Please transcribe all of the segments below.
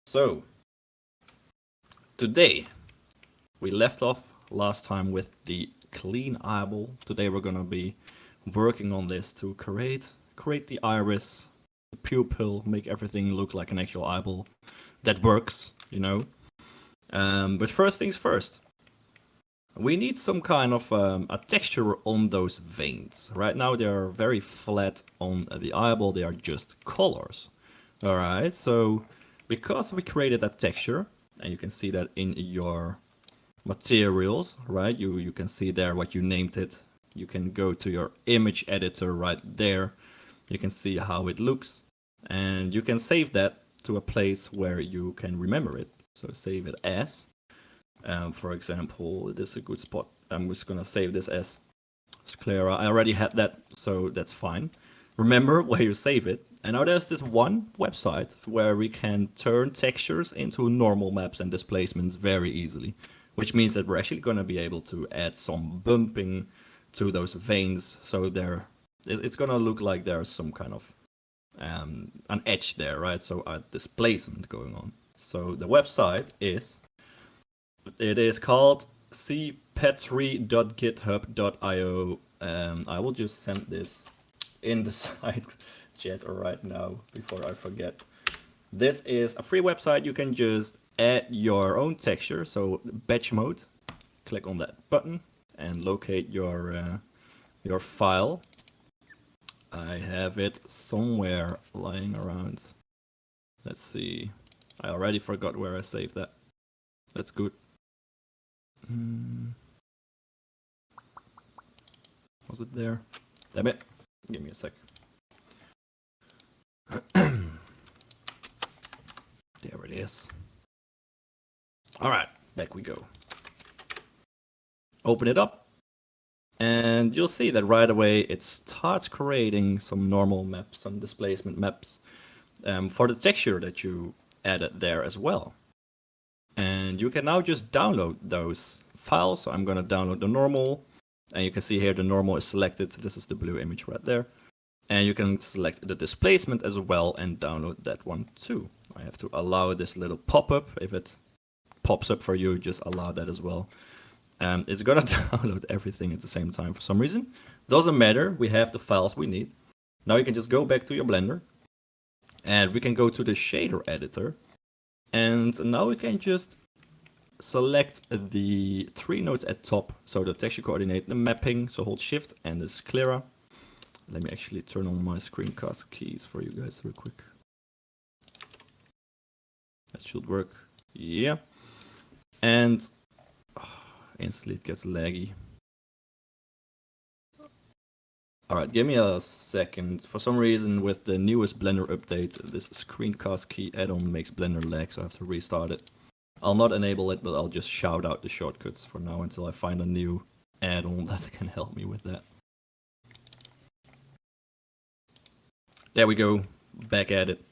So, today we left off last time with the clean eyeball. Today we're gonna be working on this to create the iris, the pupil, make everything look like an actual eyeball that works, you know. But first things first, we need some kind of a texture on those veins. Right now they are very flat on the eyeball, they are just colors. Alright, so because we created that texture, and you can see that in your materials, right? You can see there what you named it. You can go to your image editor right there. You can see how it looks, and you can save that to a place where you can remember it. So save it as, for example, this is a good spot. I'm just gonna save this as Clara. I already had that, so that's fine. Remember where you save it. And now there's this one website where we can turn textures into normal maps and displacements very easily, which means that we're actually going to be able to add some bumping to those veins, so it's going to look like there's some kind of an edge there, right? So a displacement going on. So the website is called cpetri.github.io. I will just send this in the side chat right now before I forget. This is a free website. You can just add your own texture. So batch mode, click on that button and locate your file. I have it somewhere lying around. Let's see. I already forgot where I saved that. That's good. Was it there? Damn it. Give me a sec. There it is. Alright, back we go. Open it up, and you'll see that right away it starts creating some normal maps, some displacement maps for the texture that you added there as well. And you can now just download those files. So I'm going to download the normal, and you can see here the normal is selected. This is the blue image right there. And you can select the displacement as well and download that one too. I have to allow this little pop-up. If it pops up for you, just allow that as well. It's gonna download everything at the same time for some reason. Doesn't matter, we have the files we need. Now you can just go back to your Blender, and we can go to the shader editor. And now we can just select the three nodes at top. So the texture coordinate, the mapping, so hold shift and this Clara. Let me actually turn on my screencast keys for you guys real quick. That should work. Yeah. And instantly it gets laggy. Alright, give me a second. For some reason with the newest Blender update, this screencast key add-on makes Blender lag, so I have to restart it. I'll not enable it, but I'll just shout out the shortcuts for now until I find a new add-on that can help me with that. There we go, back at it.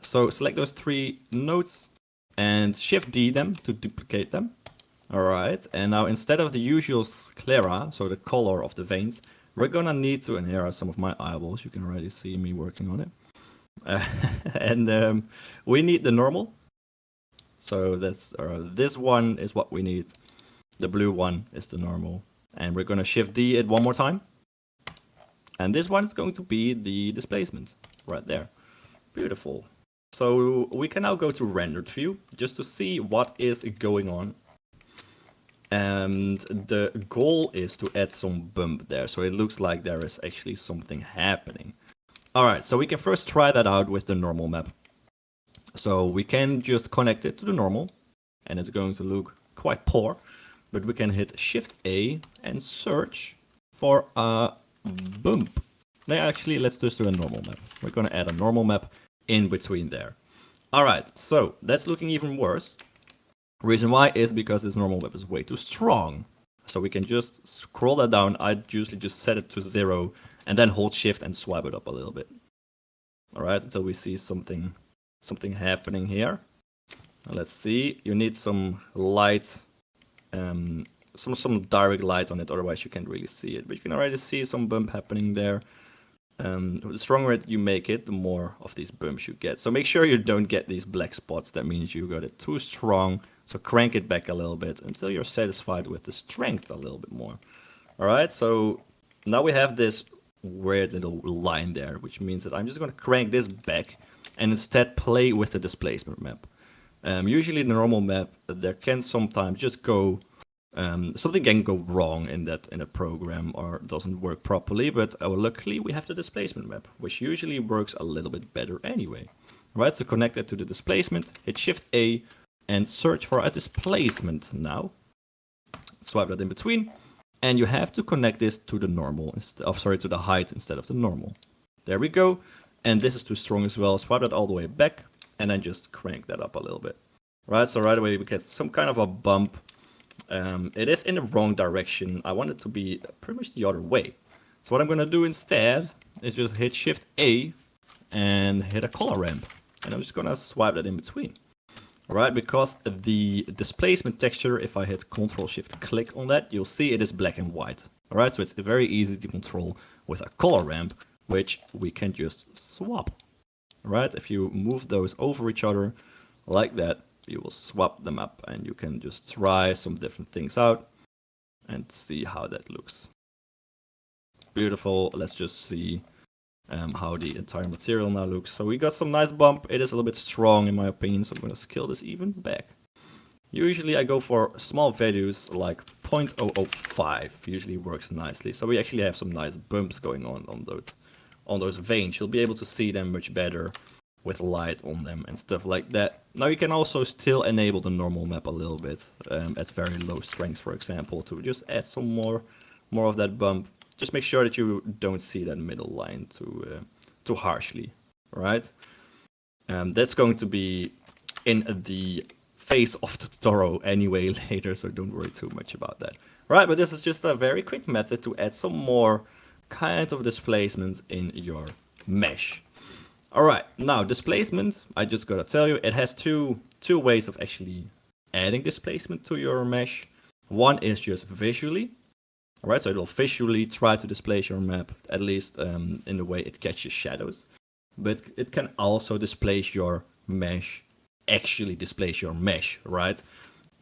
So select those three nodes and Shift D them to duplicate them. Alright, and now instead of the usual Clara, so the color of the veins, we're gonna need to, and here are some of my eyeballs, you can already see me working on it. And we need the normal. So that's this one is what we need. The blue one is the normal. And we're gonna Shift D it one more time. And this one is going to be the displacement right there. Beautiful. So we can now go to rendered view just to see what is going on. And the goal is to add some bump there. So it looks like there is actually something happening. Alright, so we can first try that out with the normal map. So we can just connect it to the normal. And it's going to look quite poor. But we can hit Shift A and search for a bump. No, actually, let's just do a normal map. We're going to add a normal map in between there. Alright, so that's looking even worse. Reason why is because this normal map is way too strong. So we can just scroll that down. I usually just set it to 0 and then hold shift and swipe it up a little bit. Alright, until we see something happening here. Now let's see, you need some light, some direct light on it, otherwise you can't really see it. But you can already see some bump happening there. The stronger you make it, the more of these bumps you get. So make sure you don't get these black spots. That means you got it too strong. So crank it back a little bit until you're satisfied with the strength a little bit more. All right, so now we have this weird little line there, which means that I'm just going to crank this back and instead play with the displacement map. Usually the normal map, there can sometimes just go something can go wrong in that program or doesn't work properly, but luckily we have the displacement map, which usually works a little bit better anyway. Right, so connect it to the displacement, hit Shift A, and search for a displacement now. Swipe that in between, and you have to connect this to the normal, to the height instead of the normal. There we go, and this is too strong as well. Swipe that all the way back, and then just crank that up a little bit. Right, so right away we get some kind of a bump. It is in the wrong direction. I want it to be pretty much the other way. So what I'm going to do instead is just hit Shift A and hit a color ramp. And I'm just going to swipe that in between. Alright, because the displacement texture, if I hit Ctrl Shift click on that, you'll see it is black and white. Alright, so it's very easy to control with a color ramp, which we can just swap. Alright, if you move those over each other like that, you will swap them up and you can just try some different things out and see how that looks. Beautiful. Let's just see how the entire material now looks. So we got some nice bump. It is a little bit strong in my opinion, so I'm going to scale this even back. Usually I go for small values like 0.005. Usually works nicely. So we actually have some nice bumps going on those veins. You'll be able to see them much better with light on them and stuff like that. Now you can also still enable the normal map a little bit at very low strength, for example, to just add some more of that bump. Just make sure that you don't see that middle line too harshly, right? That's going to be in the face of the Totoro anyway later, so don't worry too much about that. Right, but this is just a very quick method to add some more kind of displacements in your mesh. Alright, now displacement, I just gotta tell you, it has two ways of actually adding displacement to your mesh. One is just visually. Alright, so it will visually try to displace your map, at least in the way it catches shadows. But it can also displace your mesh, actually displace your mesh, right?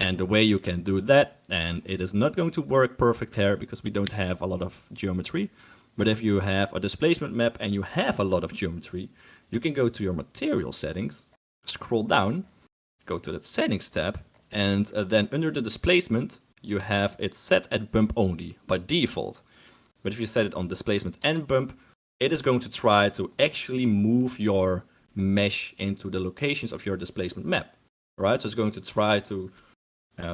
And the way you can do that, and it is not going to work perfect here because we don't have a lot of geometry, but if you have a displacement map and you have a lot of geometry, you can go to your material settings, scroll down, go to that settings tab, and then under the displacement, you have it set at bump only by default. But if you set it on displacement and bump, it is going to try to actually move your mesh into the locations of your displacement map, right? So it's going to try to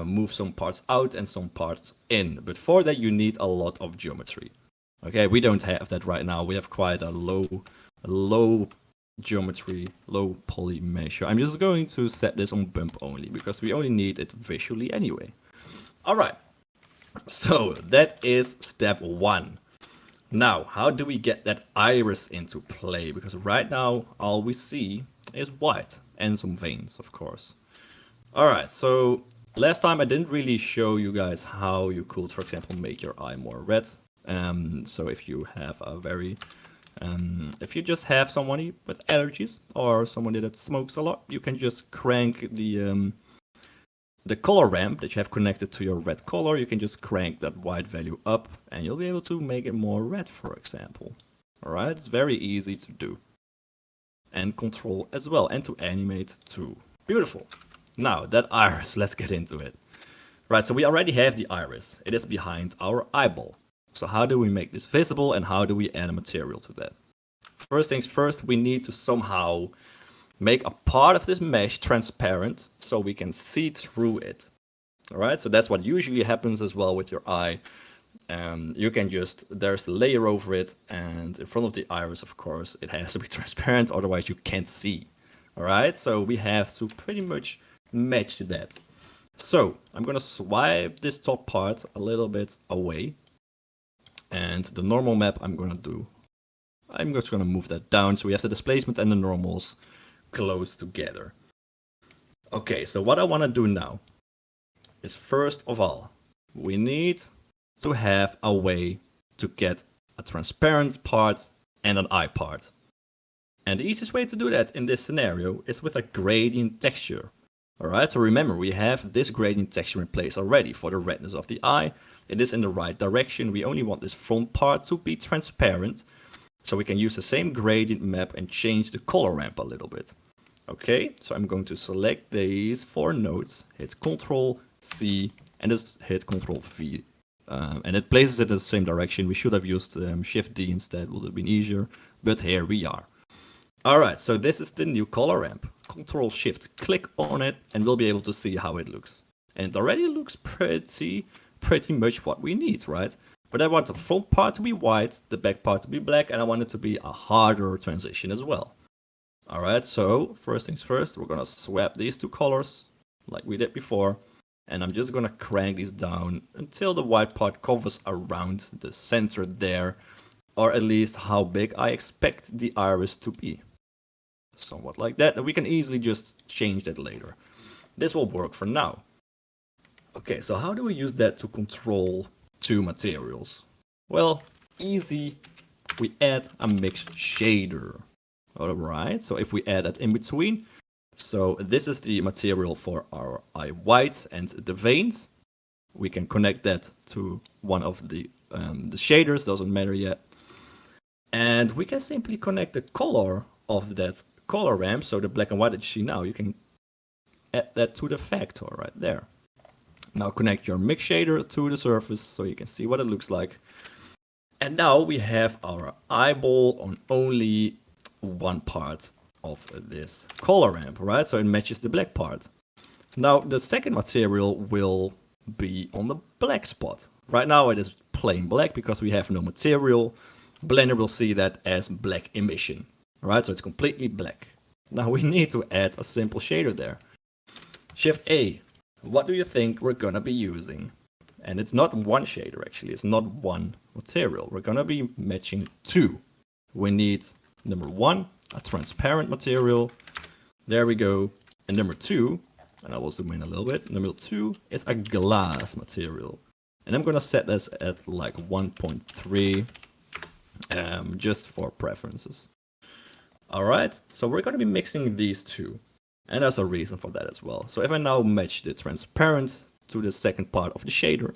move some parts out and some parts in. But for that, you need a lot of geometry. Okay, we don't have that right now. We have quite a low geometry, low poly mesh. I'm just going to set this on bump only because we only need it visually anyway. All right, so that is step one. Now, how do we get that iris into play? Because right now, all we see is white and some veins, of course. All right, so last time I didn't really show you guys how you could, for example, make your eye more red. So if you have a very, if you just have somebody with allergies or somebody that smokes a lot, you can just crank the color ramp that you have connected to your red color. You can just crank that white value up and you'll be able to make it more red, for example. All right, it's very easy to do and control as well, and to animate too. Beautiful. Now that iris, let's get into it. Right, so we already have the iris. It is behind our eyeball. So how do we make this visible and how do we add a material to that? First things first, we need to somehow make a part of this mesh transparent so we can see through it. All right, so that's what usually happens as well with your eye. You can just, there's a layer over it, and in front of the iris, of course, it has to be transparent, otherwise you can't see. All right, so we have to pretty much match that. So I'm gonna swipe this top part a little bit away. And the normal map I'm just gonna move that down so we have the displacement and the normals close together. Okay, so what I wanna do now is first of all, we need to have a way to get a transparent part and an eye part. And the easiest way to do that in this scenario is with a gradient texture. Alright, so remember, we have this gradient texture in place already for the redness of the eye. It is in the right direction. We only want this front part to be transparent. So we can use the same gradient map and change the color ramp a little bit. Okay, so I'm going to select these 4 nodes, hit Ctrl C, and just hit Ctrl V. And it places it in the same direction. We should have used Shift D instead, would have been easier. But here we are. Alright, so this is the new color ramp. Ctrl Shift click on it and we'll be able to see how it looks. And it already looks pretty much what we need, right? But I want the front part to be white, the back part to be black, and I want it to be a harder transition as well. Alright, so first things first, we're gonna swap these 2 colors like we did before. And I'm just gonna crank these down until the white part covers around the center there, or at least how big I expect the iris to be. Somewhat like that, and we can easily just change that later. This will work for now. Okay, so how do we use that to control 2 materials? Well, easy. We add a mix shader. Alright, so if we add that in between, so this is the material for our eye white and the veins. We can connect that to one of the shaders, doesn't matter yet. And we can simply connect the color of that color ramp, so the black and white that you see now, you can add that to the factor right there. Now connect your mix shader to the surface so you can see what it looks like. And now we have our eyeball on only one part of this color ramp, right? So it matches the black part. Now the second material will be on the black spot. Right now it is plain black because we have no material. Blender will see that as black emission, right? So it's completely black. Now we need to add a simple shader there. Shift A. What do you think we're gonna be using? And it's not one shader actually, it's not one material. We're gonna be matching 2. We need number 1, a transparent material. There we go. And number 2, and I will zoom in a little bit. Number 2 is a glass material. And I'm gonna set this at like 1.3. Just for preferences. Alright, so we're going to be mixing these 2. And there's a reason for that as well. So if I now match the transparent to the second part of the shader,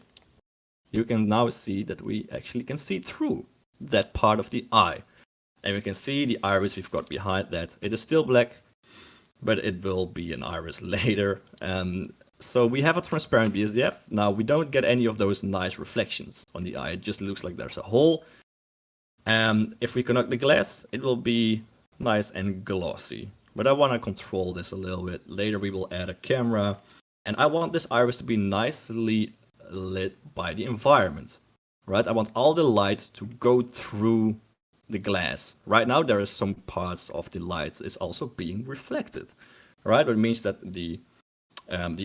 you can now see that we actually can see through that part of the eye. And we can see the iris we've got behind that. It is still black, but it will be an iris later. So we have a transparent BSDF. Now we don't get any of those nice reflections on the eye. It just looks like there's a hole. If we connect the glass, it will be nice and glossy. But I want to control this a little bit. Later we will add a camera. And I want this iris to be nicely lit by the environment. Right? I want all the light to go through the glass. Right now there is some parts of the light is also being reflected. Right? It means that the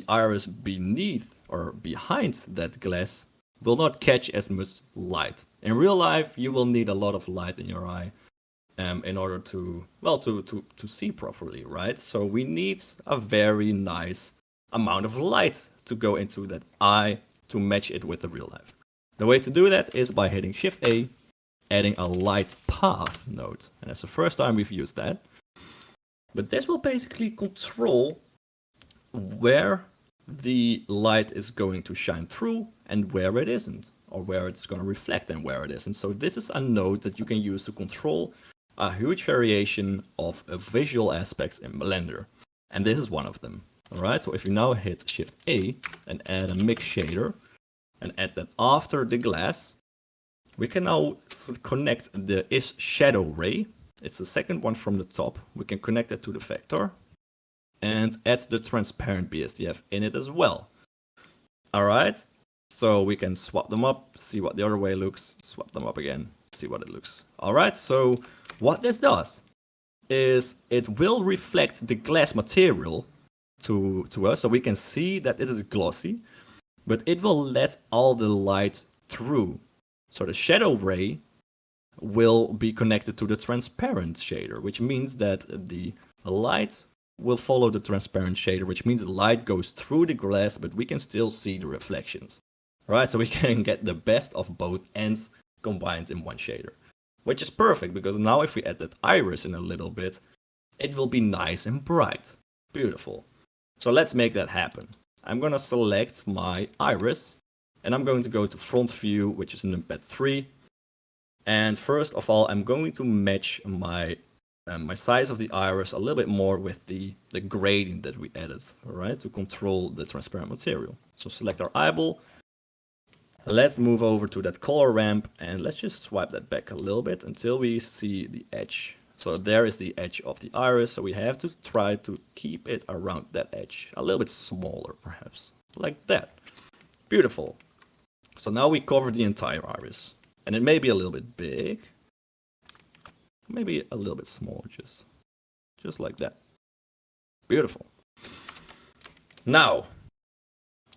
iris beneath or behind that glass will not catch as much light. In real life, you will need a lot of light in your eye in order to, well, to see properly, right? So we need a very nice amount of light to go into that eye to match it with the real life. The way to do that is by hitting Shift A, adding a light path node. And that's the first time we've used that. But this will basically control where the light is going to shine through and where it isn't, or where it's going to reflect and where it isn't. So this is a node that you can use to control a huge variation of visual aspects in Blender. And this is one of them. Alright, so if you now hit Shift A and add a mix shader and add that after the glass, we can now connect the is shadow ray. It's the second one from the top. We can connect it to the vector and add the transparent BSDF in it as well. Alright, so we can swap them up, see what the other way looks, swap them up again, see what it looks. Alright, so what this does is it will reflect the glass material to us, so we can see that it is glossy, but it will let all the light through. So the shadow ray will be connected to the transparent shader, which means that the light will follow the transparent shader, which means the light goes through the glass, but we can still see the reflections. Right, so we can get the best of both ends combined in one shader. which is perfect because now if we add that iris in a little bit, it will be nice and bright. Beautiful. So let's make that happen. I'm gonna select my iris and I'm going to go to front view, which is numpad 3. And first of all, I'm going to match my size of the iris a little bit more with the gradient that we added, all right, to control the transparent material. So select our eyeball. Let's move over to that color ramp and let's just swipe that back a little bit until we see the edge. So there is the edge of the iris, so we have to try to keep it around that edge, a little bit smaller perhaps, like that. Beautiful. So now we cover the entire iris, and it may be a little bit big, maybe a little bit small, just like that. Beautiful. Now,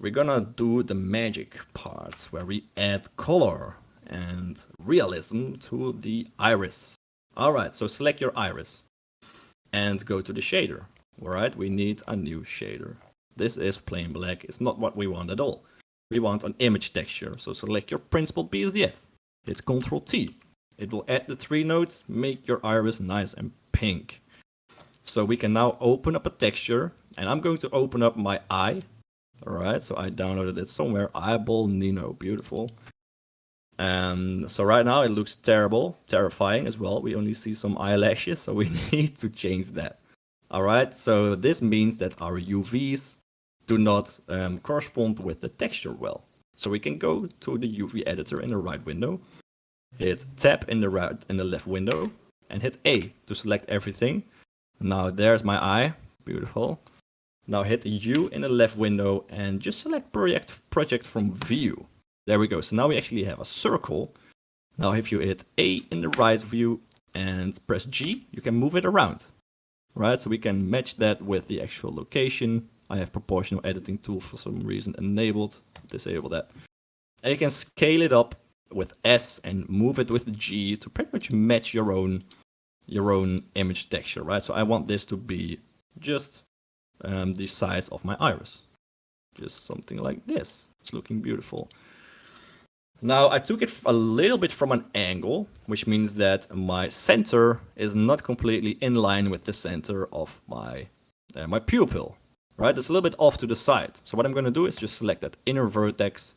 we're gonna do the magic parts where we add color and realism to the iris. Alright, so select your iris and go to the shader. Alright, we need a new shader. This is plain black, it's not what we want at all. We want an image texture, so select your principled BSDF. Hit Ctrl T. It will add the 3 nodes, make your iris nice and pink. So we can now open up a texture, and I'm going to open up my eye. Alright, so I downloaded it somewhere. Eyeball Nino, beautiful. So right now it looks terrible, terrifying as well. We only see some eyelashes, so we need to change that. Alright, so this means that our UVs do not correspond with the texture well. So we can go to the UV editor in the right window, hit tab in the left window, and hit A to select everything. Now there's my eye, beautiful. Now hit U in the left window and just select project from view. There we go. So now we actually have a circle. Now if you hit A in the right view and press G, you can move it around. Right, so we can match that with the actual location. I have proportional editing tool for some reason enabled. Disable that. And you can scale it up with S and move it with G to pretty much match your own image texture, right? So I want this to be just the size of my iris. Just something like this. It's looking beautiful. Now I took it a little bit from an angle, which means that my center is not completely in line with the center of my pupil, right? It's a little bit off to the side. So what I'm going to do is just select that inner vertex,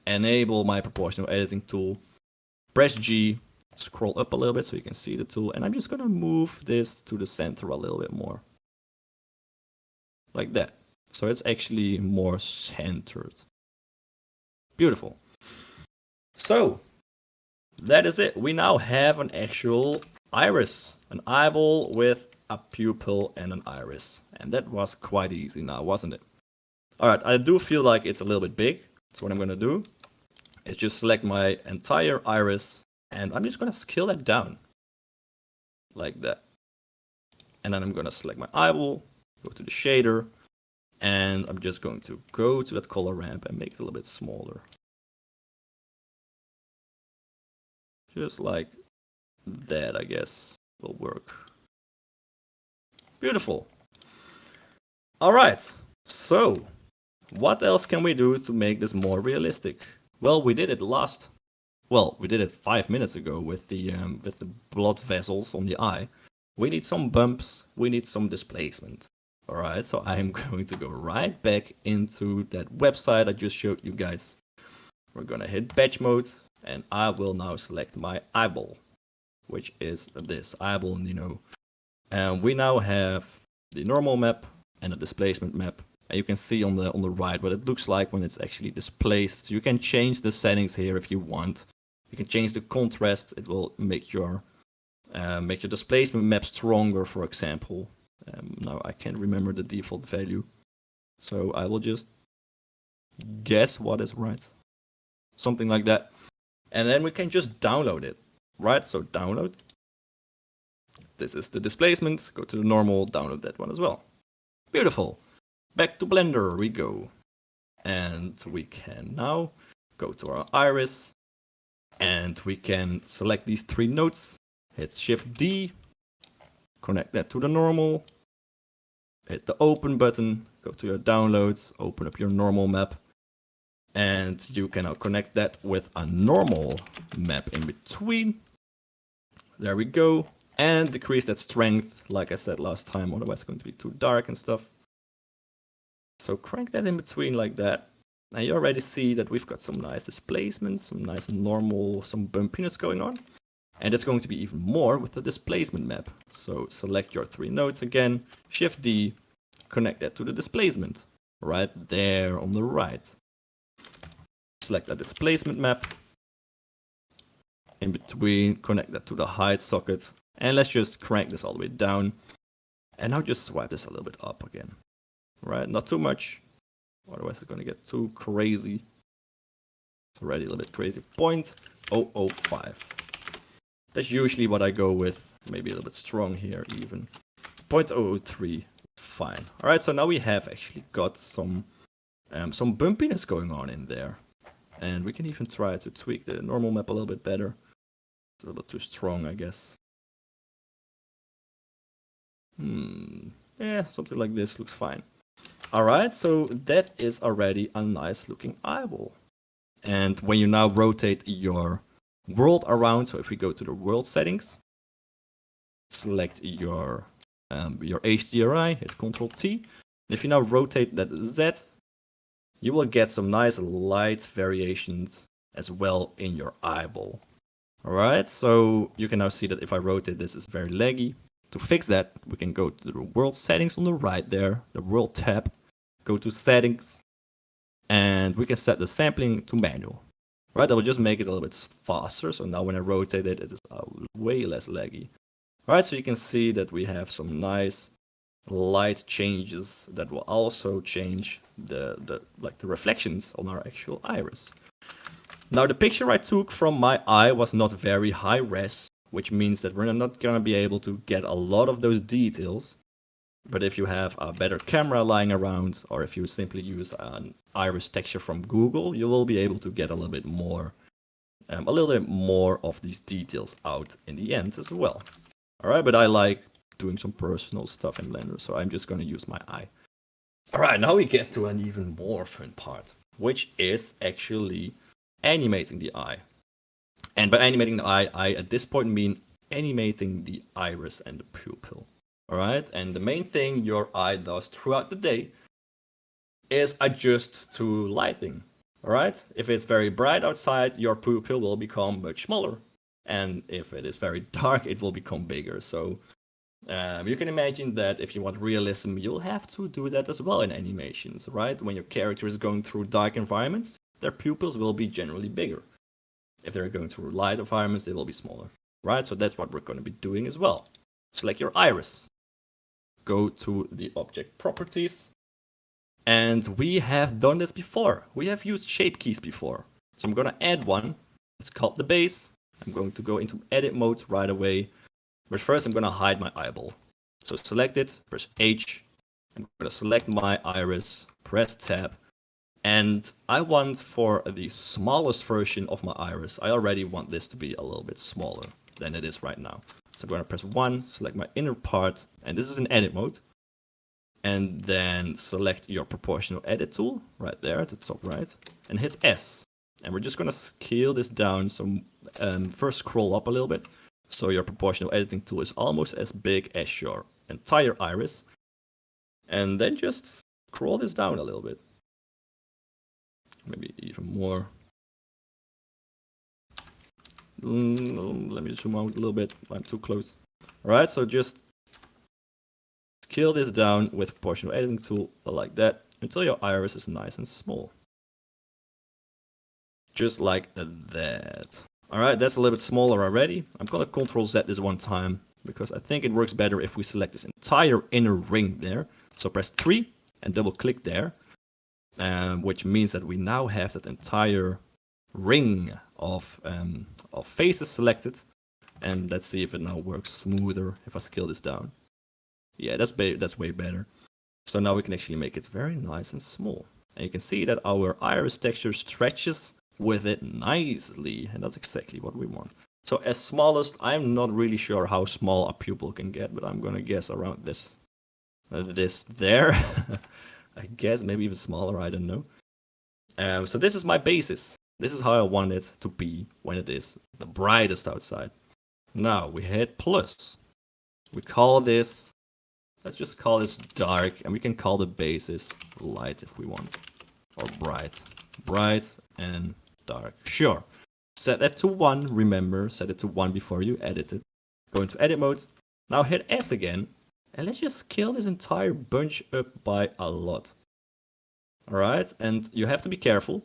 enable my proportional editing tool, press G, scroll up a little bit so you can see the tool, and I'm just going to move this to the center a little bit more. Like that. So it's actually more centered. Beautiful. So, that is it. We now have an actual iris. An eyeball with a pupil and an iris. And that was quite easy now, wasn't it? Alright, I do feel like it's a little bit big. So what I'm going to do is just select my entire iris. And I'm just going to scale that down. Like that. And then I'm going to select my eyeball. Go to the shader. And I'm just going to go to that color ramp and make it a little bit smaller. Just like that, I guess, will work. Beautiful. Alright, so what else can we do to make this more realistic? Well, we did it we did it 5 minutes ago with the blood vessels on the eye. We need some bumps, we need some displacement. Alright, so I am going to go right back into that website I just showed you guys. We're gonna hit batch mode. And I will now select my eyeball, which is this eyeball Nino. And we now have the normal map and a displacement map. And you can see on the right what it looks like when it's actually displaced. You can change the settings here if you want. You can change the contrast. It will make your displacement map stronger, for example. Now I can't remember the default value, so I will just guess what is right. Something like that. And then we can just download it, right? So download. This is the displacement. Go to the normal, download that one as well. Beautiful. Back to Blender we go. And we can now go to our iris. And we can select these 3 nodes. Hit Shift D. Connect that to the normal. Hit the open button. Go to your downloads. Open up your normal map. And you can now connect that with a normal map in between. There we go. And decrease that strength, like I said last time, otherwise it's going to be too dark and stuff. So crank that in between like that. And you already see that we've got some nice displacements, some nice normal, some bumpiness going on. And it's going to be even more with the displacement map. So select your 3 nodes again, Shift D, connect that to the displacement. Right there on the right. Select that displacement map. In between, connect that to the height socket. And let's just crank this all the way down. And now just swipe this a little bit up again. Right, not too much. Otherwise it's going to get too crazy. It's already a little bit crazy. 0.005. That's usually what I go with. Maybe a little bit strong here even. 0.003. Fine. Alright, so now we have actually got some bumpiness going on in there. And we can even try to tweak the normal map a little bit better. It's a little bit too strong, I guess. Yeah, something like this looks fine. Alright, so that is already a nice looking eyeball. And when you now rotate your world around, so if we go to the world settings, select your HDRI, hit Ctrl T. And if you now rotate that Z, you will get some nice light variations as well in your eyeball. Alright, so you can now see that if I rotate this, it's very laggy. To fix that, we can go to the world settings on the right there, the world tab, go to settings, and we can set the sampling to manual. Right, that will just make it a little bit faster, so now when I rotate it, it is way less laggy. Alright, so you can see that we have some nice light changes that will also change the reflections on our actual iris. Now the picture I took from my eye was not very high res, which means that we're not gonna be able to get a lot of those details. But if you have a better camera lying around, or if you simply use an iris texture from Google, you will be able to get a little bit more of these details out in the end as well. Alright, but I like doing some personal stuff in Blender, so I'm just gonna use my eye. Alright, now we get to an even more fun part, which is actually animating the eye. And by animating the eye, I at this point mean animating the iris and the pupil. Alright, and the main thing your eye does throughout the day is adjust to lighting. Alright, if it's very bright outside, your pupil will become much smaller. And if it is very dark, it will become bigger. So you can imagine that if you want realism, you'll have to do that as well in animations, right? When your character is going through dark environments, their pupils will be generally bigger. If they're going through light environments, they will be smaller, right? So that's what we're going to be doing as well. Select your iris. Go to the object properties. And we have done this before. We have used shape keys before. So I'm going to add one. It's called the base. I'm going to go into edit mode right away. But first I'm going to hide my eyeball. So select it, press H. I'm going to select my iris, press tab. And I want for the smallest version of my iris, I already want this to be a little bit smaller than it is right now. So I'm going to press 1, select my inner part, and this is in edit mode. And then select your proportional edit tool right there at the top right, and hit S. And we're just going to scale this down. So first scroll up a little bit. So your proportional editing tool is almost as big as your entire iris. And then just scroll this down a little bit. Maybe even more. Let me zoom out a little bit. I'm too close. Alright, so just scale this down with proportional editing tool like that until your iris is nice and small. Just like that. Alright, that's a little bit smaller already. I'm gonna Ctrl Z this one time because I think it works better if we select this entire inner ring there. So press 3 and double click there. Which means that we now have that entire ring of faces selected. And let's see if it now works smoother if I scale this down. Yeah, that's way better. So now we can actually make it very nice and small. And you can see that our iris texture stretches with it nicely. And that's exactly what we want. So as smallest, I'm not really sure how small a pupil can get, but I'm gonna guess around this there. I guess maybe even smaller, I don't know. So this is my basis. This is how I want it to be when it is the brightest outside. Now we hit plus. We call this, let's just call this dark, and we can call the bases light if we want, or bright. Bright and dark, sure. Set that to 1, remember, set it to 1 before you edit it. Go into edit mode, now hit S again, and let's just scale this entire bunch up by a lot. Alright, and you have to be careful,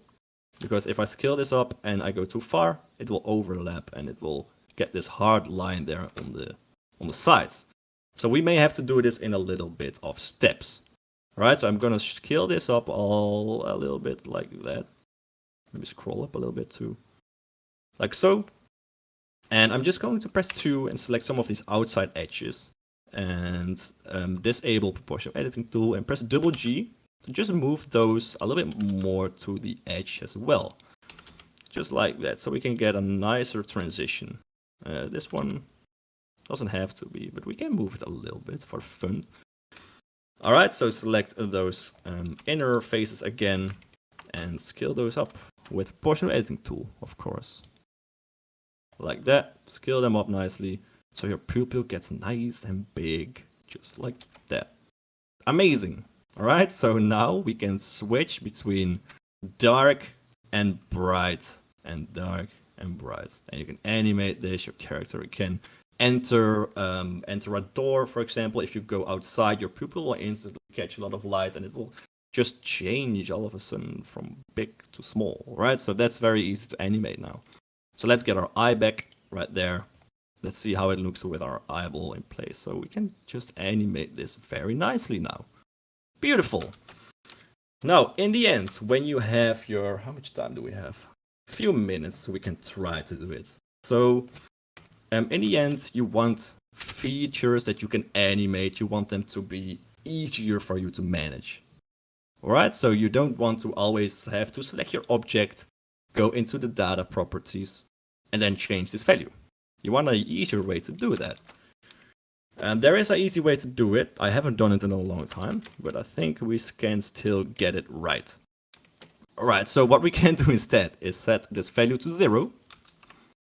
because if I scale this up and I go too far, it will overlap and it will get this hard line there on the sides. So we may have to do this in a little bit of steps. Right, so I'm gonna scale this up all a little bit like that. Maybe scroll up a little bit too. Like so. And I'm just going to press 2 and select some of these outside edges. And disable proportional editing tool and press double G to just move those a little bit more to the edge as well. Just like that, so we can get a nicer transition. This one doesn't have to be, but we can move it a little bit for fun. Alright, so select those inner faces again and scale those up with proportional editing tool, of course. Like that, scale them up nicely so your pupil gets nice and big, just like that. Amazing! Alright, so now we can switch between dark and bright, and dark and bright. And you can animate this, your character can enter a door, for example. If you go outside, your pupil will instantly catch a lot of light and it will just change all of a sudden from big to small, right? So that's very easy to animate now. So let's get our eye back right there. Let's see how it looks with our eyeball in place. So we can just animate this very nicely now. Beautiful. Now, in the end, when you have your, how much time do we have? A few minutes, so we can try to do it. So in the end, you want features that you can animate. You want them to be easier for you to manage. Alright, so you don't want to always have to select your object, go into the data properties, and then change this value. You want an easier way to do that. And there is an easy way to do it. I haven't done it in a long time, but I think we can still get it right. Alright, so what we can do instead is set this value to 0.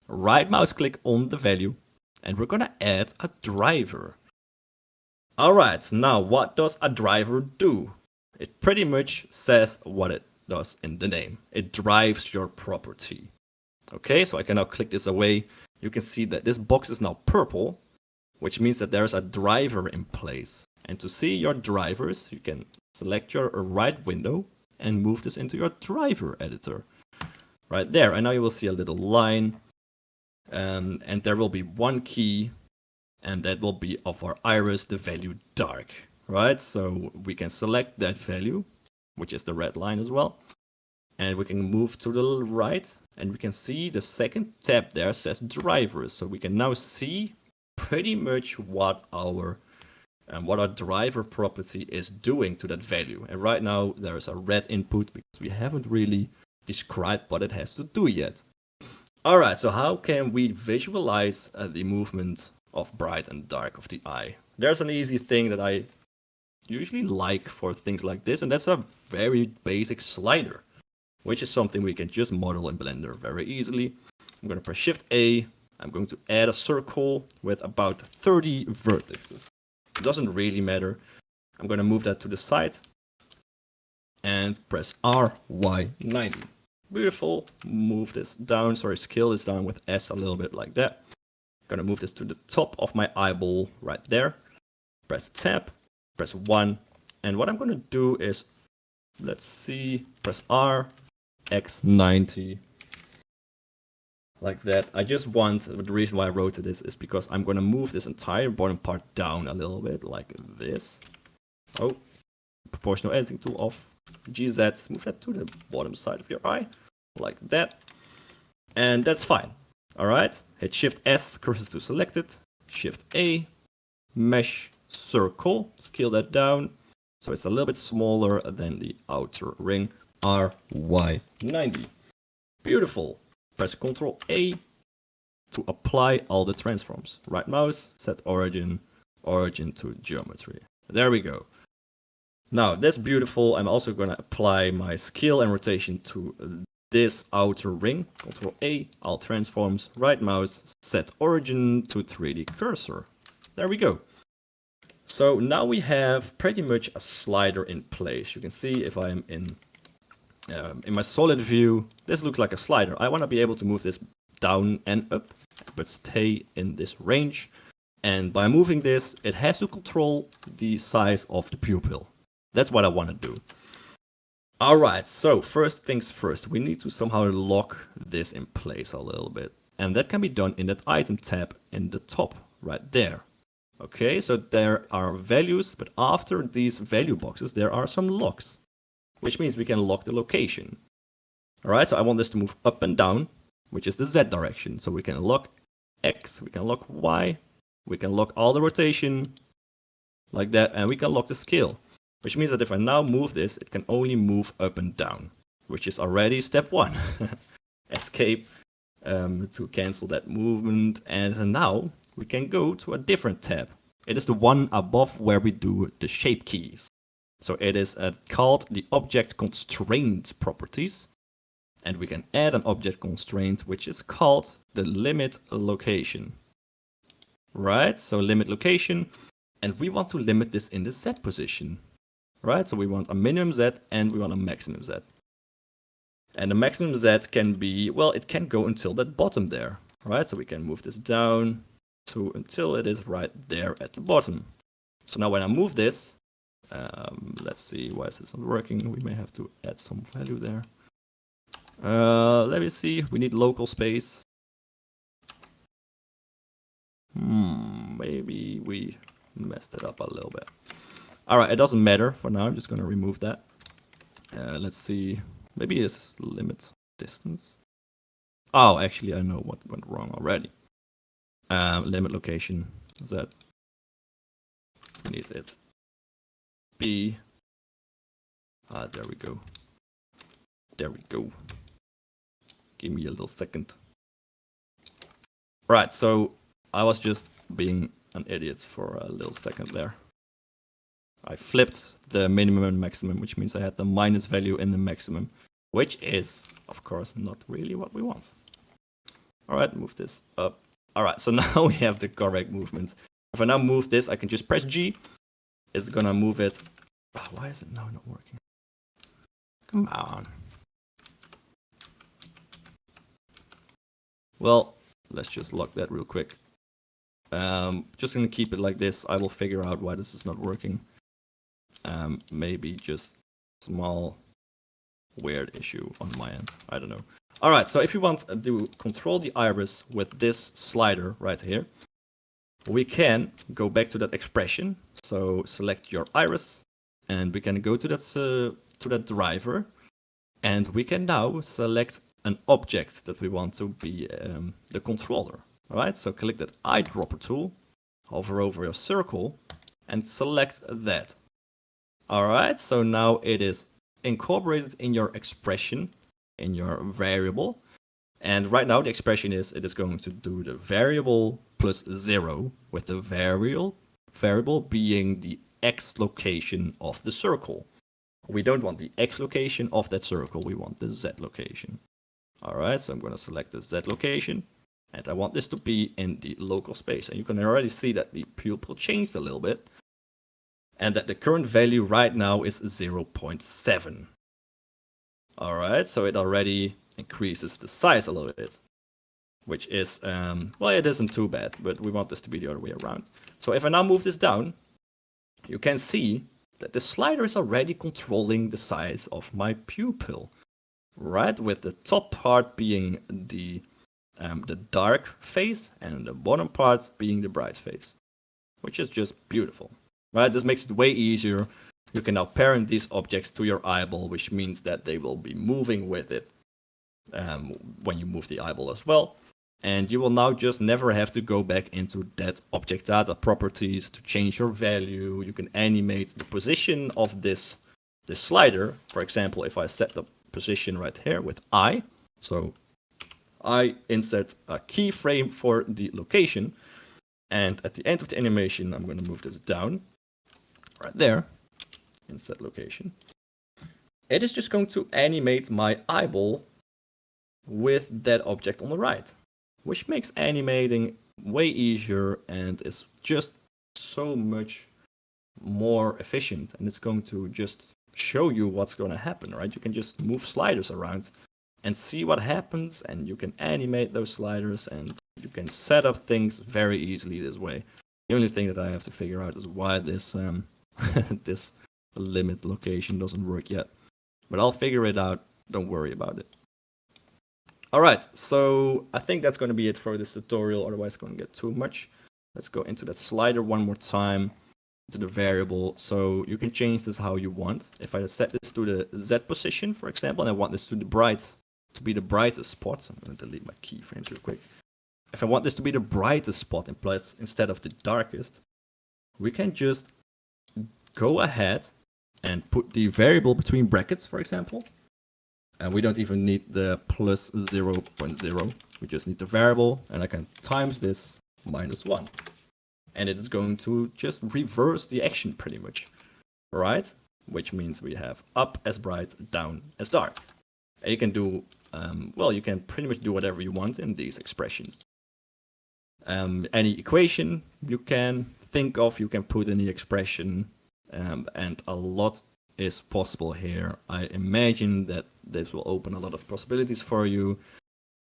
Right mouse click on the value, and we're gonna add a driver. Alright, now what does a driver do? It pretty much says what it does in the name. It drives your property. Okay, so I can now click this away. You can see that this box is now purple, which means that there's a driver in place. And to see your drivers, you can select your right window and move this into your driver editor. Right there, and now you will see a little line. And there will be one key, and that will be of our iris, the value dark, right? So we can select that value, which is the red line as well, and we can move to the right, and we can see the second tab there says drivers. So we can now see pretty much what our driver property is doing to that value. And right now there is a red input because we haven't really described what it has to do yet. Alright, so how can we visualize the movement of bright and dark of the eye? There's an easy thing that I usually like for things like this, and that's a very basic slider, which is something we can just model in Blender very easily. I'm going to press Shift A. I'm going to add a circle with about 30 vertices. It doesn't really matter. I'm going to move that to the side and press RY90. Beautiful. Move this down. Sorry, scale this down with S a little bit like that. Gonna move this to the top of my eyeball right there. Press Tab, press 1. And what I'm gonna do is, let's see, press R, X90. Like that. I just want, the reason why I wrote this is because I'm gonna move this entire bottom part down a little bit like this. Oh, proportional editing tool off. GZ, move that to the bottom side of your eye, like that. And that's fine. Alright, hit Shift S, cursor to selected, Shift A, Mesh, Circle, scale that down, so it's a little bit smaller than the outer ring, RY90. Beautiful. Press Ctrl A to apply all the transforms. Right mouse, set origin, origin to geometry. There we go. Now that's beautiful. I'm also going to apply my scale and rotation to this outer ring, Ctrl A, Alt transforms, right mouse, set origin to 3D cursor. There we go. So now we have pretty much a slider in place. You can see if I am in my solid view, this looks like a slider. I want to be able to move this down and up, but stay in this range. And by moving this, it has to control the size of the pupil. That's what I want to do. Alright, so first things first, we need to somehow lock this in place a little bit. And that can be done in that item tab in the top, right there. Okay, so there are values, but after these value boxes, there are some locks, which means we can lock the location. Alright, so I want this to move up and down, which is the Z direction. So we can lock X, we can lock Y, we can lock all the rotation, like that, and we can lock the scale. Which means that if I now move this, it can only move up and down, which is already step 1. Escape to cancel that movement, and now we can go to a different tab. It is the one above where we do the shape keys. So it is called the object constraint properties, and we can add an object constraint which is called the limit location. Right, so limit location, and we want to limit this in the Z position. Right, so we want a minimum Z and we want a maximum Z. And the maximum Z can be, well, it can go until that bottom there. Right, so we can move this down to until it is right there at the bottom. So now when I move this, let's see, why is this not working? We may have to add some value there. Let me see, we need local space. Maybe we messed it up a little bit. Alright, it doesn't matter for now, I'm just going to remove that. Let's see, maybe it's limit distance. Oh, actually I know what went wrong already. Limit location, Z. We need it. B. There we go. There we go. Give me a little second. Right, so I was just being an idiot for a little second there. I flipped the minimum and maximum, which means I had the minus value in the maximum, which is, of course, not really what we want. Alright, move this up. Alright, so now we have the correct movement. If I now move this, I can just press G. It's gonna move it. Oh, why is it now not working? Come on. Well, let's just lock that real quick. Just gonna keep it like this. I will figure out why this is not working. Maybe just small weird issue on my end. I don't know. Alright, so if you want to control the iris with this slider right here, we can go back to that expression. So select your iris, and we can go to that driver, and we can now select an object that we want to be the controller. Alright, so click that eyedropper tool, hover over your circle, and select that. Alright, so now it is incorporated in your expression, in your variable. And right now the expression is, it is going to do the variable plus 0, with the variable being the x location of the circle. We don't want the x location of that circle, we want the z location. Alright, so I'm going to select the z location, and I want this to be in the local space. And you can already see that the pupil changed a little bit, and that the current value right now is 0.7. Alright, so it already increases the size a little bit, which is, well, it isn't too bad, but we want this to be the other way around. So if I now move this down, you can see that the slider is already controlling the size of my pupil, right? With the top part being the dark face and the bottom part being the bright face, which is just beautiful, right? This makes it way easier. You can now parent these objects to your eyeball, which means that they will be moving with it when you move the eyeball as well. And you will now just never have to go back into that object data properties to change your value. You can animate the position of this slider. For example, if I set the position right here with I, so I insert a keyframe for the location, and at the end of the animation, I'm going to move this down right there, insert location. It is just going to animate my eyeball with that object on the right, which makes animating way easier and is just so much more efficient, and it's going to just show you what's going to happen, right? You can just move sliders around and see what happens, and you can animate those sliders, and you can set up things very easily this way. The only thing that I have to figure out is why this this limit location doesn't work yet, but I'll figure it out. Don't worry about it. All right, so I think that's going to be it for this tutorial, otherwise it's going to get too much. Let's go into that slider one more time, to the variable. So you can change this how you want. If I set this to the Z position, for example, and I want this to be the brightest spot, I'm going to delete my keyframes real quick. If I want this to be the brightest spot in place instead of the darkest, we can just go ahead and put the variable between brackets, for example. And we don't even need the plus 0.0. We just need the variable, and I can times this -1. And it's going to just reverse the action pretty much, right? Which means we have up as bright, down as dark. And you can do, you can pretty much do whatever you want in these expressions. Any equation you can think of, you can put in the expression, and a lot is possible here. I imagine that this will open a lot of possibilities for you.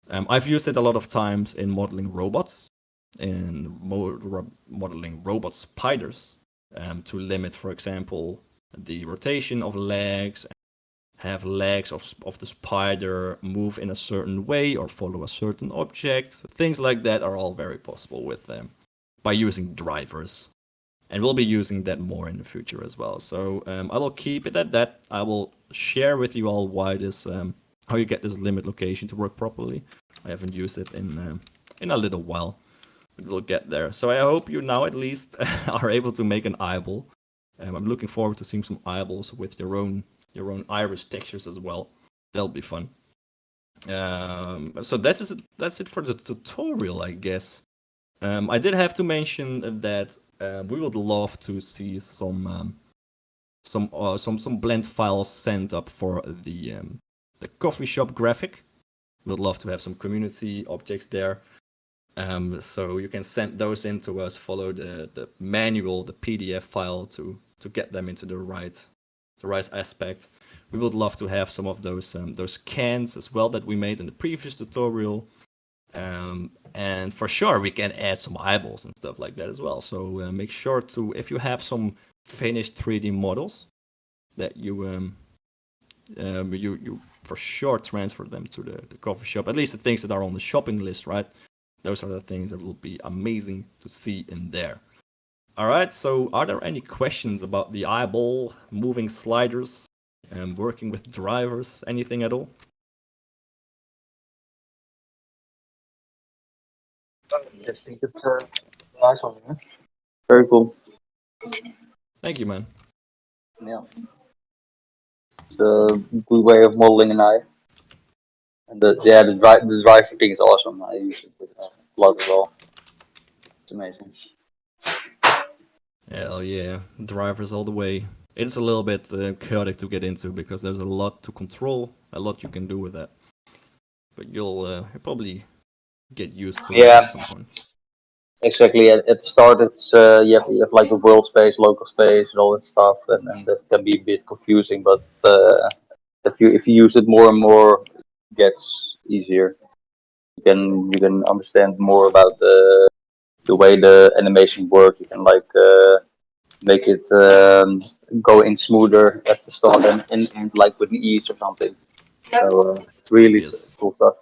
I've used it a lot of times in modeling robots, in modeling robot spiders, to limit, for example, the rotation of legs, have legs of the spider move in a certain way or follow a certain object. Things like that are all very possible with them by using drivers. And we'll be using that more in the future as well. So I will keep it at that. I will share with you all why this, how you get this limit location to work properly. I haven't used it in a little while, but we'll get there. So I hope you now at least are able to make an eyeball. I'm looking forward to seeing some eyeballs with your own iris textures as well. That'll be fun. So that's it for the tutorial, I guess. I did have to mention that we would love to see some blend files sent up for the coffee shop graphic. We'd love to have some community objects there. So you can send those in to us. Follow the manual, the PDF file to get them into the right aspect. We would love to have some of those cans as well that we made in the previous tutorial. And for sure, we can add some eyeballs and stuff like that as well. So make sure to, if you have some finished 3D models, that you for sure transfer them to the coffee shop. At least the things that are on the shopping list, right? Those are the things that will be amazing to see in there. All right. So, are there any questions about the eyeball, moving sliders, and working with drivers? Anything at all? I think it's a nice one. Yeah? Very cool. Thank you, man. Yeah. It's a good way of modeling an eye. And the driver thing is awesome. I use it with a lot as well. It's amazing. Hell yeah, drivers all the way. It's a little bit chaotic to get into because there's a lot to control, a lot you can do with that. But you'll probably get used to it at some point. Exactly. At the start, it's you have like the world space, local space, and all that stuff, and that can be a bit confusing. But if you use it more and more, it gets easier. You can understand more about the way the animation works. You can like make it go in smoother at the start and like with an ease or something. So really Yes, cool stuff.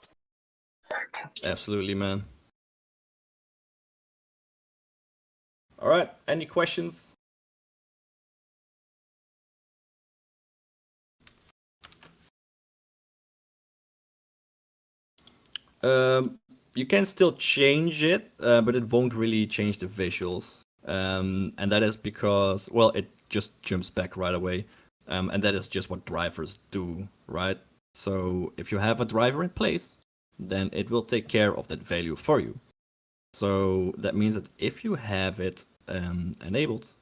absolutely, man. All right, any questions? You can still change it, but it won't really change the visuals. And that is because, well, it just jumps back right away. And that is just what drivers do, right? So if you have a driver in place, then it will take care of that value for you. So that means that if you have it enabled,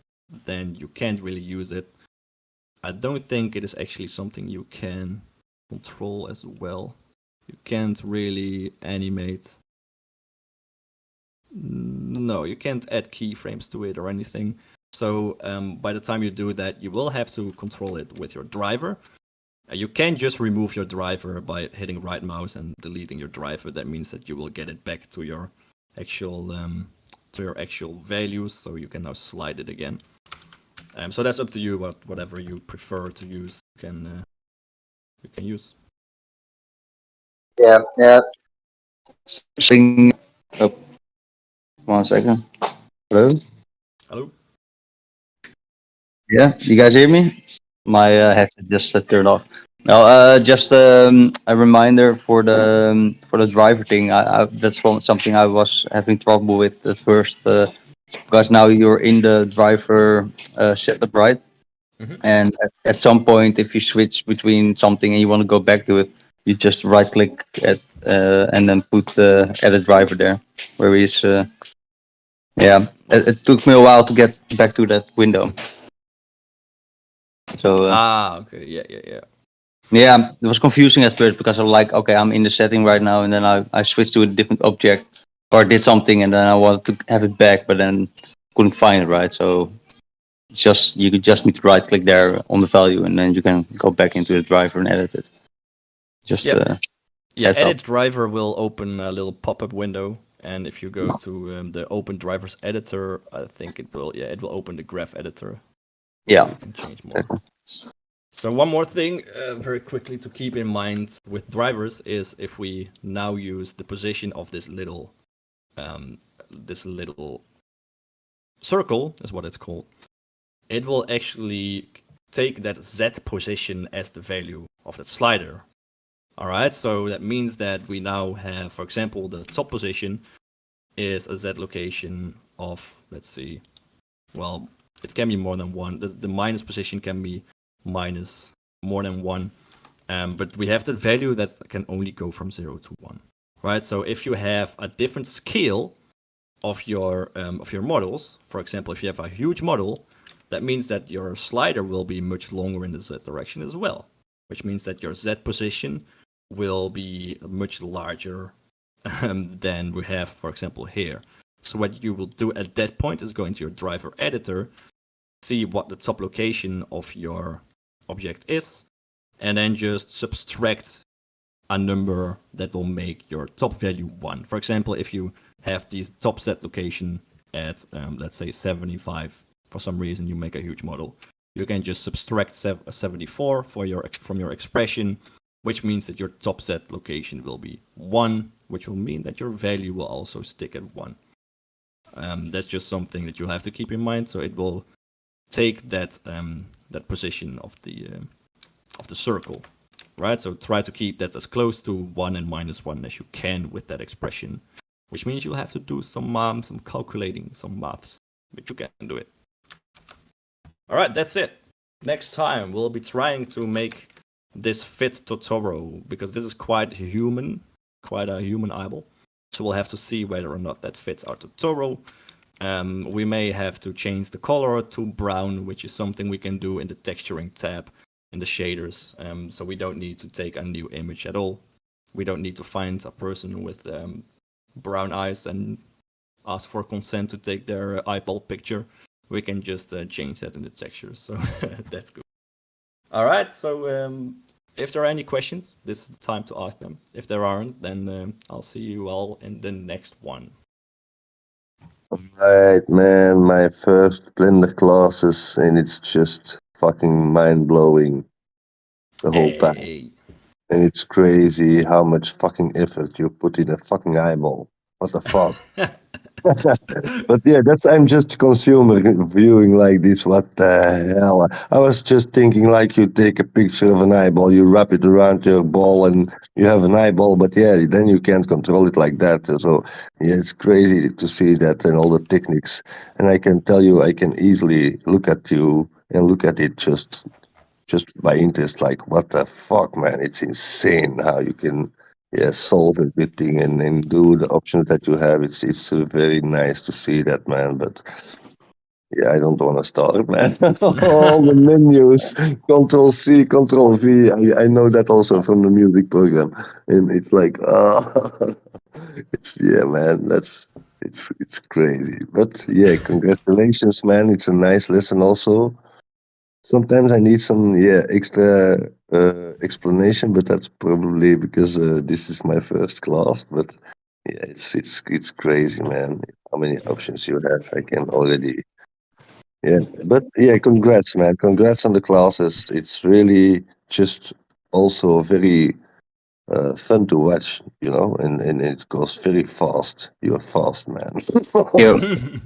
then you can't really use it. I don't think it is actually something you can control as well. You can't really animate. No, you can't add keyframes to it or anything. So by the time you do that, you will have to control it with your driver. You can just remove your driver by hitting right mouse and deleting your driver. That means that you will get it back actual to your actual values, so you can now slide it again. So that's up to you. Whatever you prefer to use, you can use. Yeah, yeah. Something. Oh, 1 second. Hello. Hello. Yeah, you guys hear me? My headset just turned off. No, just a reminder for the driver thing. That's something I was having trouble with at first, because now you're in the driver setup, right? Mm-hmm. And at some point, if you switch between something and you want to go back to it, you just right click at and then put edit driver there. Whereas, yeah, it took me a while to get back to that window. So. Ah, okay. Yeah, yeah, yeah. Yeah, it was confusing at first because I was like, okay, I'm in the setting right now, and then I switched to a different object or did something, and then I wanted to have it back, but then couldn't find it, right? So it's just you could just need to right click there on the value, and then you can go back into the driver and edit it. Just Yep. Yeah, heads up. edit driver will open a little pop-up window, and if you go to the open drivers editor, I think it will open the graph editor, so Yeah. you can change more. Exactly. So one more thing, very quickly to keep in mind with drivers is if we now use the position of um, this little circle is what it's called. It will actually take that Z position as the value of that slider. All right, so that means that we now have, for example, the top position is a Z location of, let's see, well, it can be more than one. The minus position can be minus more than one, but we have the value that can only go from 0 to 1, right? So if you have a different scale of your models, for example, if you have a huge model, that means that your slider will be much longer in the Z direction as well, which means that your Z position will be much larger than we have, for example, here. So what you will do at that point is go into your driver editor, see what the top location of your object is, and then just subtract a number that will make your top value 1. For example, if you have the top set location at, let's say, 75, for some reason you make a huge model, you can just subtract 74 from your expression, which means that your top set location will be 1, which will mean that your value will also stick at 1. That's just something that you'll have to keep in mind. So it will take that position of the circle, right? So try to keep that as close to 1 and minus 1 as you can with that expression, which means you'll have to do some calculating, some maths, but you can do it. All right, that's it. Next time we'll be trying to make this fit Totoro because this is quite a human eyeball. So we'll have to see whether or not that fits our Totoro. We may have to change the color to brown, which is something we can do in the texturing tab in the shaders. So we don't need to take a new image at all. We don't need to find a person with brown eyes and ask for consent to take their eyeball picture. We can just change that in the textures. So that's good. All right. So if there are any questions, this is the time to ask them. If there aren't, then I'll see you all in the next one. Right, man, my first Blender classes, and it's just fucking mind blowing the whole time. Hey. And it's crazy how much fucking effort you put in a fucking eyeball. What the fuck? But yeah, that's I'm just a consumer viewing like this. What the hell? I was just thinking like you take a picture of an eyeball, you wrap it around your ball, and you have an eyeball. But yeah, then you can't control it like that. So yeah, it's crazy to see that and all the techniques. And I can tell you, I can easily look at you and look at it just by interest. Like what the fuck, man? It's insane how you can solve everything and do the options that you have. It's very nice to see that, man. But Yeah, I don't want to start, man. All the menus, Control C, Control V. I know that also from the music program, and it's like, it's yeah, man. It's crazy. But yeah, congratulations, man. It's a nice lesson also. Sometimes I need some extra explanation, but that's probably because this is my first class. But yeah, it's crazy, man. How many options you have? I can already yeah, but yeah, congrats, man. Congrats on the classes. It's really just also very fun to watch, and it goes very fast. You're fast, man. Yeah,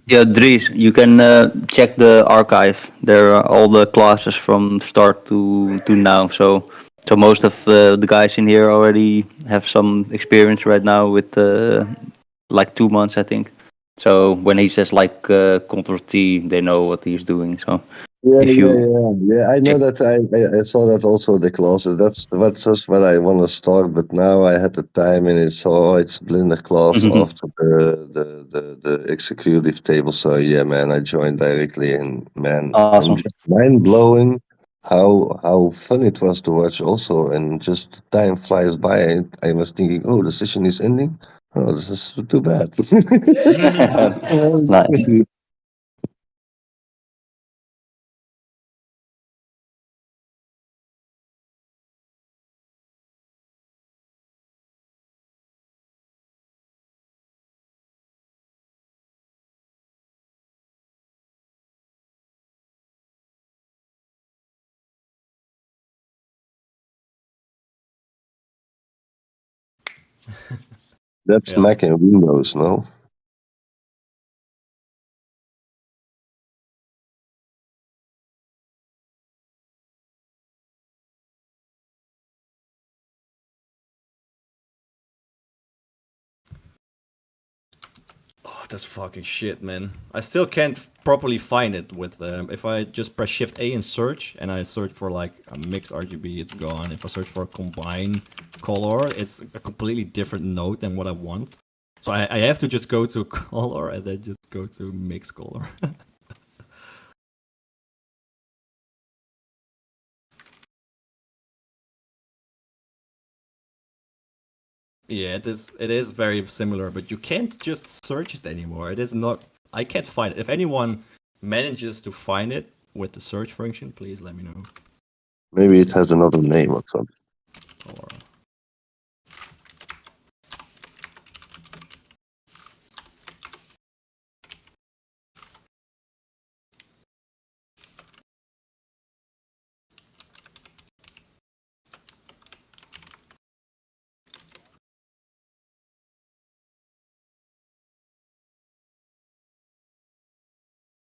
yeah, Dries, you can check the archive. There are all the classes from start to now. So most of the guys in here already have some experience right now with like 2 months, I think. So when he says like Control T, they know what he's doing. So Yeah, if yeah, you yeah, yeah. I know check, that. I saw that also the classes. That's just what I want to start. But now I had the time, and it's blender class after the executive table. So yeah, man, I joined directly, and man, awesome. I'm just mind blowing how fun it was to watch also, and just time flies by. And I was thinking, oh, the session is ending. Oh, this is too bad. Nice. That's Yeah. Mac and Windows, no? Oh, that's fucking shit, man. I still can't properly find it with if I just press Shift A and search, and I search for like a mix RGB, it's gone. If I search for a combine color, it's a completely different node than what I want. So I have to just go to color and then just go to mix color. Yeah, it is very similar, but you can't just search it anymore. It is not. I can't find it. If anyone manages to find it with the search function, please let me know. Maybe it has Just another name or something. or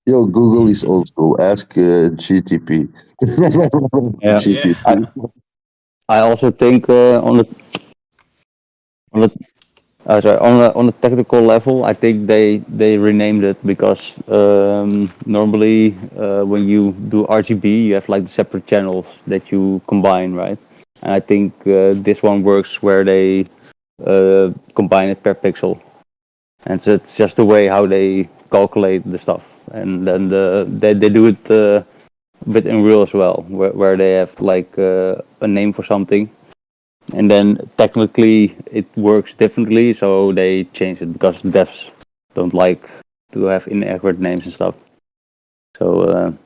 Yo, Google is old school. Ask GTP. Yeah. yeah. I, GTP. I also think on the sorry, on a technical level, I think they renamed it because normally when you do RGB, you have like separate channels that you combine, right? And I think this one works where they combine it per pixel, and so it's just the way how they calculate the stuff, and then they do it a bit in real as well, where they have like a name for something and then technically it works differently, so they changed it because devs don't like to have inaccurate names and stuff. So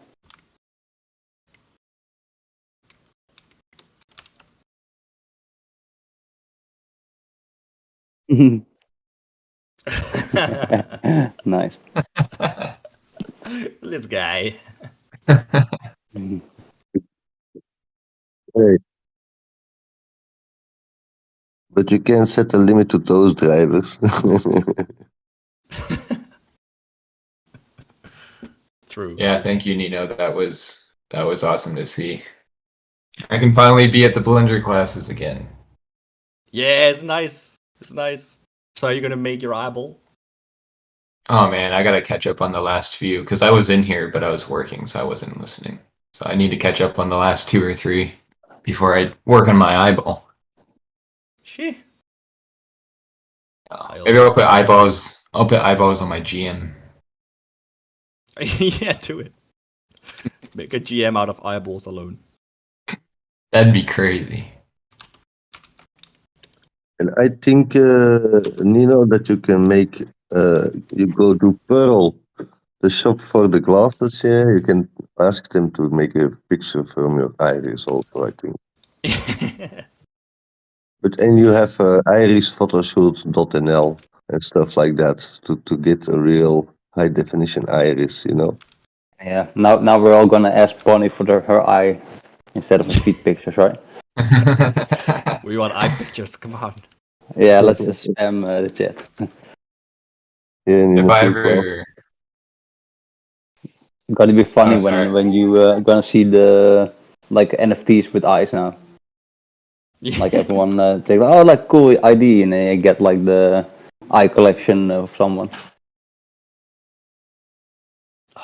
nice. This guy. Hey, but you can't set a limit to those drivers. True, Yeah, true. thank you, Nino. That was awesome to see. I can finally be at the Blender classes again. Yeah, it's nice. It's nice. So are you gonna make your eyeball? Oh man, I gotta catch up on the last few because I was in here, but I was working, so I wasn't listening. So I need to catch up on the last two or three before I work on my eyeball. She. I Maybe also I'll have put to. eyeballs. I'll put eyeballs on my GM. Yeah, do it. Make a GM out of eyeballs alone. That'd be crazy. And I think, Nino, that you can make, you go to Pearl, the shop for the glasses here. You can ask them to make a picture from your iris also, I think. And you have irisphotoshoot.nl and stuff like that to get a real high definition iris, you know? Yeah. Now we're all gonna ask Bonnie for her eye instead of the feet pictures, right? We want eye pictures. Come on. Yeah. Let's just spam the chat. Yeah, and in If a I few class. ever, Gotta be funny oh, sorry. when you gonna see the like NFTs with eyes now. Like everyone take oh like cool ID and then you get like the eye collection of someone.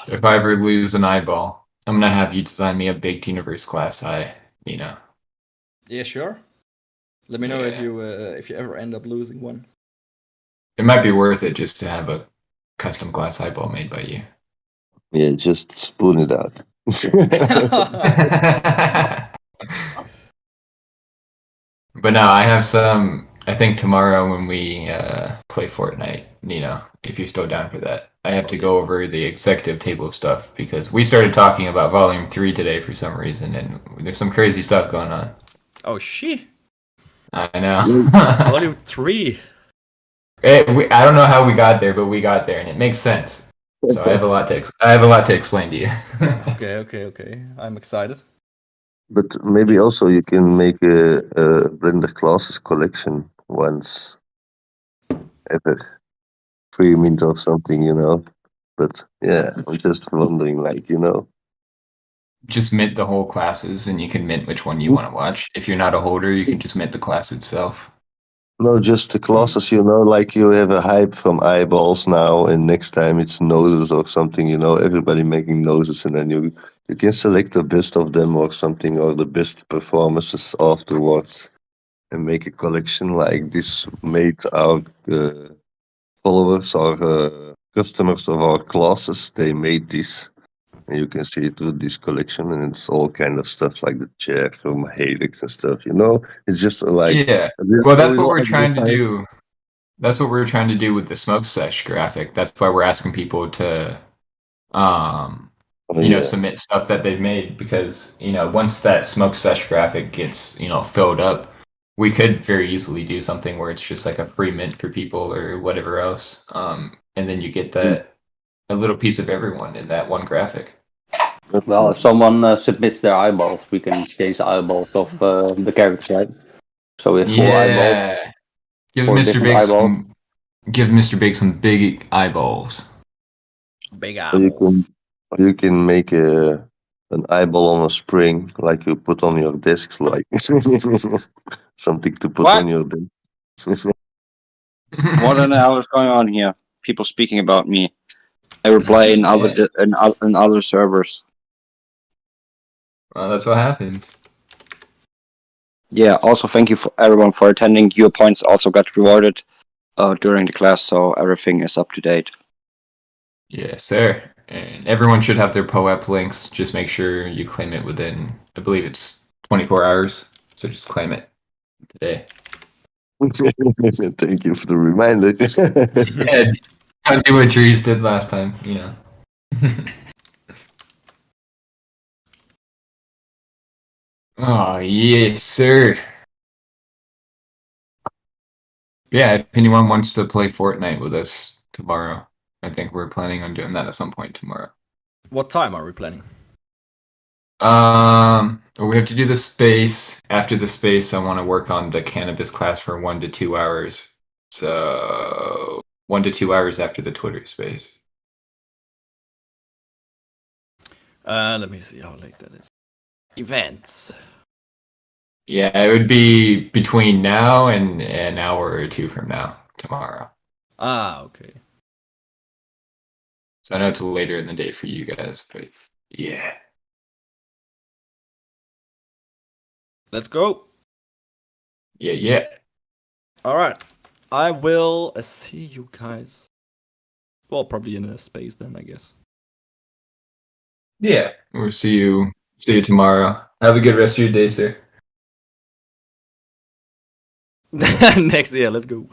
If I ever lose an eyeball, I'm gonna have you design me a big universe class eye. You know. Yeah, sure. Let me know Yeah. if you ever end up losing one. It might be worth it just to have a custom glass eyeball made by you. Yeah, just spoon it out. But no, I have some. I think tomorrow when we play Fortnite, if you're still down for that, I have to go over the executive table of stuff because we started talking about Volume 3 today for some reason, and there's some crazy stuff going on. Oh, she. I know. Volume 3. I don't know how we got there, but we got there, and it makes sense. So I have a lot to explain to you. Okay. I'm excited. But maybe Yes. also you can make a Blender classes collection once ever. 3 minutes or something, you know. But yeah, I'm just wondering, like, you know. Just mint the whole classes, and you can mint which one you want to watch. If you're not a holder, you can just mint the class itself. No, just the classes, you know, like you have a hype from eyeballs now, and next time it's noses or something, you know, everybody making noses, and then you can select the best of them or something, or the best performances afterwards, and make a collection like this made our followers or customers of our classes. They made this, and you can see it with this collection, and it's all kind of stuff like the chair from Helix and stuff. You know, it's just like Yeah. a Well, a that's what little we're trying to advertisement. do. That's what we're trying to do with the smoke sesh graphic. That's why we're asking people to, um, Oh, yeah. submit stuff that they've made because, once that smoke sesh graphic gets, filled up, we could very easily do something where it's just like a free mint for people or whatever else. And then you get a little piece of everyone in that one graphic. Well, if someone submits their eyeballs, we can change the eyeballs of the characters, right? So we have four eyeballs, Yeah. Give four Mr. different Big eyeballs. some big eyeballs. Big Or you eyeballs. can or you can make an eyeball on a spring, like you put on your desk, like something to put What? on your desk. What the hell is going on here? People speaking about me. I reply in in other servers. Well, that's what happens. Yeah. Also, thank you for everyone for attending. Your points also got rewarded during the class, so everything is up to date. Yes, sir. And everyone should have their POEP links. Just make sure you claim it within, I believe it's 24 hours. So just claim it today. Thank you for the reminder. Yeah, don't do what Drees did last time, Oh, yes, sir. Yeah, if anyone wants to play Fortnite with us tomorrow, I think we're planning on doing that at some point tomorrow. What time are we planning? We have to do the space. After the space, I want to work on the cannabis class for 1 to 2 hours. So 1 to 2 hours after the Twitter space. Let me see how late that is. Events. Yeah, it would be between now and an hour or two from now, tomorrow. Ah, okay. So I know it's later in the day for you guys, but yeah. Let's go. Yeah. All right. I will see you guys. Well, probably in a space then, I guess. Yeah. We'll see you tomorrow. Have a good rest of your day, sir. Next, yeah, let's go.